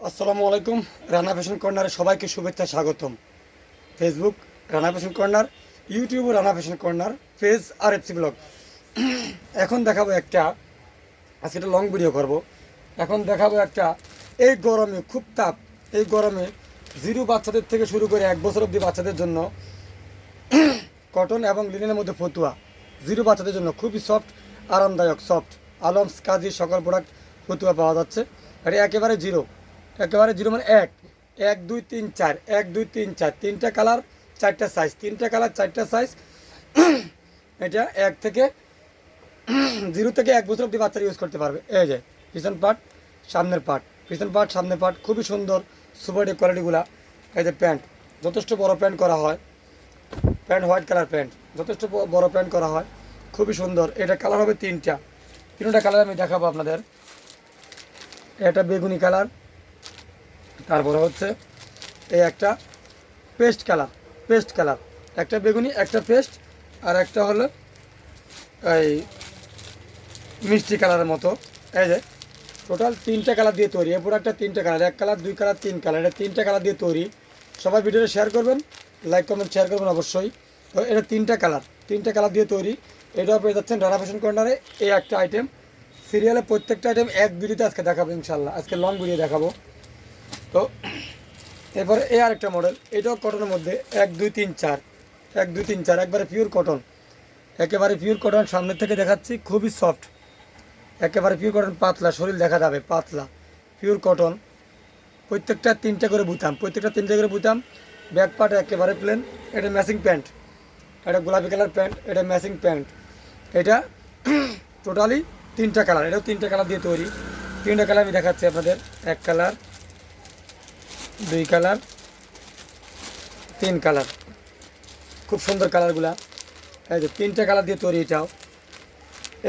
আসসালামু আলাইকুম। রানা ফ্যাশন কর্নারে সবাইকে শুভেচ্ছা, স্বাগতম। Facebook Rana fashion corner, YouTube Rana fashion corner, page আর এফসি ব্লগ। এখন দেখাবো একটা, আজকে একটা লং ভিডিও করব। এখন দেখাবো একটা, এই গরমে খুব তাপ, এই গরমে জিরো বাচ্চাদের থেকে শুরু করে 1 বছর অবধি বাচ্চাদের জন্য কটন এবং লিনেনের মধ্যে ফতুয়া, জিরো বাচ্চাদের জন্য খুবই সফট, আরামদায়ক, সফট আলমস কাজী সকল প্রোডাক্ট ফতুয়া পাওয়া যাচ্ছে। এটা একেবারে জিরো, একেবারে জিরো মানে এক, 1 2 3 4, 1 2 3 4, তিনটা কালার, চারটা সাইজ, তিনটা কালার, চারটা সাইজ। এটা এক থেকে জিরো থেকে 1 বছর অবধি বাচ্চারা ইউজ করতে পারবে। এই যে পিছন পার্ট, সামনের পার্ট, পিছন পার্ট, সামনের পার্ট, খুবই সুন্দর সুপার কোয়ালিটিগুলা। এই যে প্যান্ট, যথেষ্ট বড় প্যান্ট করা হয়, প্যান্ট হোয়াইট কালার প্যান্ট, যথেষ্ট বড় প্যান্ট করা হয়, খুবই সুন্দর। এটা কালার হবে তিনটা কালার আমি দেখাবো আপনাদের। এটা বেগুনি কালার, তারপরে হচ্ছে এই একটা পেস্ট কালার, একটা বেগুনি, একটা পেস্ট, আর একটা হলো এই মিষ্টি কালারের মতো। এই যে টোটাল তিনটা কালার দিয়ে তৈরি। এই প্রোডাক্টটা তিনটা কালার, 1 কালার, 2 কালার, 3 কালার, এটা তিনটা কালার দিয়ে তৈরি। সবাই ভিডিওটা শেয়ার করবেন, লাইক কমেন্ট শেয়ার করবেন অবশ্যই। তো এটা তিনটা কালার দিয়ে তৈরি। এটাও পেয়ে যাচ্ছেন রানা ফ্যাশন কর্নারে। এই একটা আইটেম, সিরিয়ালে প্রত্যেকটা আইটেম এক ভিডিওতে আজকে দেখাবো ইনশাল্লাহ, আজকে লং ভিডিও দেখাবো। তো এরপরে এই আরেকটা মডেল, এটাও কটনের মধ্যে 1 2 3 4, 1 2 3 4, একবারে পিওর কটন, একেবারে পিওর কটন। সামনের থেকে দেখাচ্ছি, খুবই সফট, একেবারে পিওর কটন, পাতলা, শরীর দেখা যাবে, পাতলা পিওর কটন। প্রত্যেকটা তিনটে করে বুতাম, ব্যাক পার্ট একেবারে প্লেন। এটা ম্যাচিং প্যান্ট, এটা গোলাপি কালার প্যান্ট, এটা ম্যাচিং প্যান্ট। এটা টোটালি তিনটা কালার, এটাও তিনটা কালার দিয়ে তৈরি। তিনটা কালার আমি দেখাচ্ছি আপনাদের, 1 কালার, 2 কালার, 3 কালার, খুব সুন্দর কালারগুলা। এই যে তিনটা কালার দিয়ে তৈরি।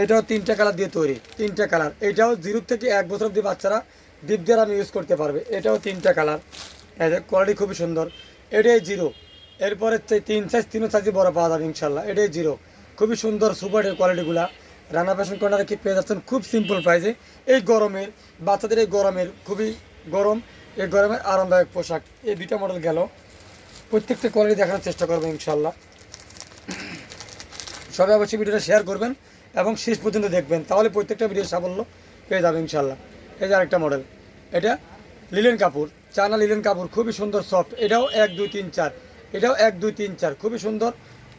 এটাও তিনটা কালার দিয়ে তৈরি, তিনটা কালার। এটাও 0 থেকে 1 বছর অবধি বাচ্চারা ডিপ দিয়ে আমি ইউজ করতে পারবে। এটাও তিনটা কালার, এই যে কোয়ালিটি খুবই সুন্দর। এটাই জিরো, এরপরে 3 সাইজ, 3 সাইজই বড় পাওয়া যাবে ইনশাল্লাহ। এটাই জিরো, খুবই সুন্দর সুপার কোয়ালিটিগুলা। রানা ফ্যাশন কর্নারে কি পেয়ে যাচ্ছেন খুব সিম্পল প্রাইসে। এই গরমের, বাচ্চাদের এই গরমের, খুবই গরম, এই গরমের আরামদায়ক পোশাক। এই দুইটা মডেল গেল, প্রত্যেকটা কোয়ালিটি দেখানোর চেষ্টা করবো ইনশাল্লাহ। সবাই অবশ্যই ভিডিওটা শেয়ার করবেন এবং শেষ পর্যন্ত দেখবেন, তাহলে প্রত্যেকটা ভিডিও সাফল্য পেয়ে যাবে ইনশাল্লাহ। এই যে আরেকটা মডেল, এটা লিলেন কাপড়, চায়না লিলেন কাপড়, খুবই সুন্দর সফট। এটাও 1 2 3 4, এটাও 1 2 3 4, খুবই সুন্দর।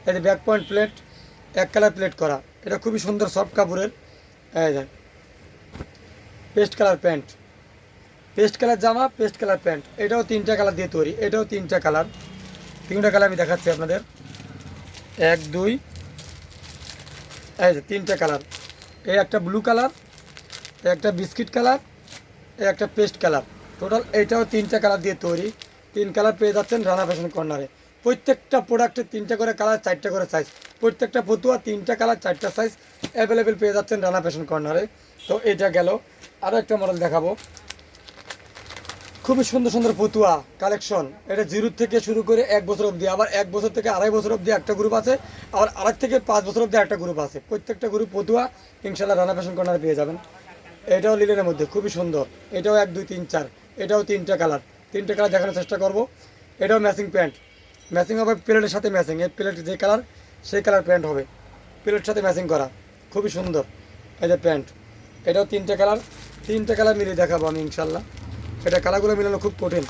এই যে back point plate, 1 colour plate করা, এটা খুবই সুন্দর সফট কাপড়ের। এই যে paste colour pant, paste colour জামা, পেস্ট কালার প্যান্ট। এটাও তিনটা কালার দিয়ে তৈরি, এটাও তিনটা কালার। তিনটা কালার আমি দেখাচ্ছি আপনাদের, 1 2, এই যে তিনটা কালার। এই একটা ব্লু কালার, এই একটা বিস্কিট কালার, এই একটা পেস্ট কালার। টোটাল এইটাও তিনটা কালার দিয়ে তৈরি। 3 কালার পেয়ে যাচ্ছেন রানা ফ্যাশন কর্নারে। প্রত্যেকটা প্রোডাক্টে 3টা করে কালার, 4টা করে সাইজ, প্রত্যেকটা ফতুয়া 3টা কালার, 4টা সাইজ অ্যাভেলেবেল পেয়ে যাচ্ছেন রানা ফ্যাশন কর্নারে। তো এটা গেল। আরও একটা মডেল দেখাবো, খুবই সুন্দর সুন্দর ফতুয়া কালেকশন। এটা 0 থেকে শুরু করে 1 বছর অবধি, আবার 1 বছর থেকে 2.5 বছর অবধি একটা গ্রুপ আছে, আবার 2.5 থেকে 5 বছর অবধি একটা গ্রুপ আছে। প্রত্যেকটা গ্রুপ ফতুয়া ইনশাল্লাহ রানা ফ্যাশন কর্নারে পেয়ে যাবেন। এটাও লিলেনের মধ্যে খুবই সুন্দর, এটাও 1 2 3 4, এটাও তিনটা কালার, তিনটা কালার দেখানোর চেষ্টা করব। এটাও ম্যাচিং প্যান্ট, ম্যাচিং হবে প্লেটের সাথে ম্যাচিং, এই প্লেট যে কালার সেই কালার প্যান্ট হবে, প্লেটের সাথে ম্যাচিং করা, খুবই সুন্দর। এই যে প্যান্ট, এটাও তিনটা কালার মিলিয়ে দেখাবো আমি ইনশাল্লাহ। এটা কালারগুলো মিলানো খুব কঠিন।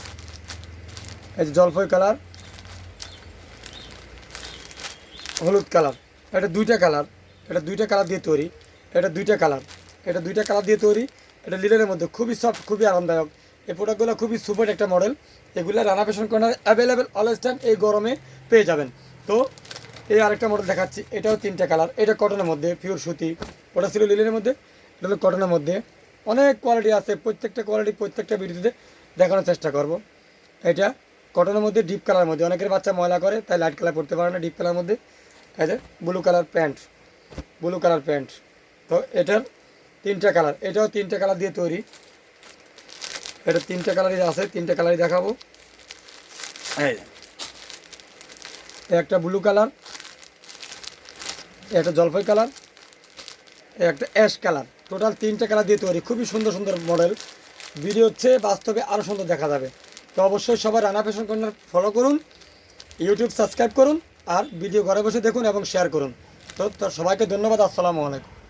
এই যে জলপাই কালার, হলুদ কালার, এটা 2টা কালার, এটা 2টা কালার দিয়ে তৈরি, এটা 2টা কালার, এটা 2টা কালার দিয়ে তৈরি। এটা লিলেনের মধ্যে খুবই সফট, খুবই আরামদায়ক। এই প্রোডাক্টগুলো খুবই সুপার একটা মডেল। এগুলো Rana fashion corner available always time এই গরমে পেয়ে যাবেন। তো এই আরেকটা মডেল দেখাচ্ছি, এটাও 3টা কালার। এটা কটনের মধ্যে পিওর সুতি, ওটা ছিল লিলেনের মধ্যে, এটা হলো কটনের মধ্যে। অনেক কোয়ালিটি আছে, প্রত্যেকটা কোয়ালিটি প্রত্যেকটা ভিডিওতে দেখানোর চেষ্টা করব। এটা কটনের মধ্যে ডিপ কালার মধ্যে, অনেকের বাচ্চা ময়লা করে তাই লাইট কালার পড়তে পারে না, ডিপ কালার মধ্যে। এই যে ব্লু কালার প্যান্ট। তো এটার 3টা কালার, এটাও 3টা কালার দিয়ে তৈরি। এটা 3টা কালারই আছে, 3টা কালারই দেখাবো। এই একটা ব্লু কালার, একটা জলপাই কালার, একটা অ্যাশ কালার। টোটাল 3টা কালার দিয়ে তৈরি, খুবই সুন্দর সুন্দর মডেল। ভিডিও হচ্ছে বাস্তবে আরও সুন্দর দেখা যাবে। তো অবশ্যই সবাই রানা ফ্যাশন কর্নার ফলো করুন, ইউটিউব সাবস্ক্রাইব করুন, আর ভিডিও ঘরে বসে দেখুন এবং শেয়ার করুন। তো সবাইকে ধন্যবাদ। আসসালামু আলাইকুম।